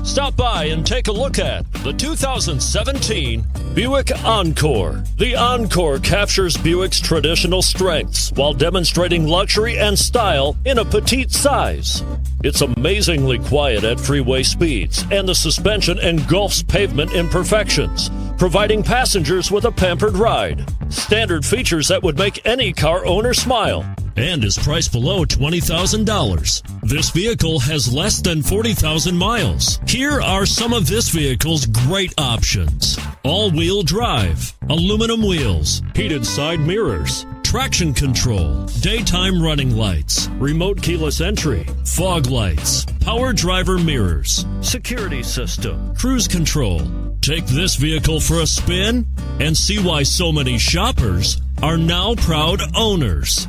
Stop by and take a look at the 2017 Buick Encore. The Encore captures Buick's traditional strengths while demonstrating luxury and style in a petite size. It's amazingly quiet at freeway speeds, and the suspension engulfs pavement imperfections, providing passengers with a pampered ride. Standard features that would make any car owner smile, and is priced below $20,000. This vehicle has less than 40,000 miles. Here are some of this vehicle's great options: all-wheel drive, aluminum wheels, heated side mirrors, traction control, daytime running lights, remote keyless entry, fog lights, power driver mirrors, security system, cruise control. Take this vehicle for a spin and see why so many shoppers are now proud owners.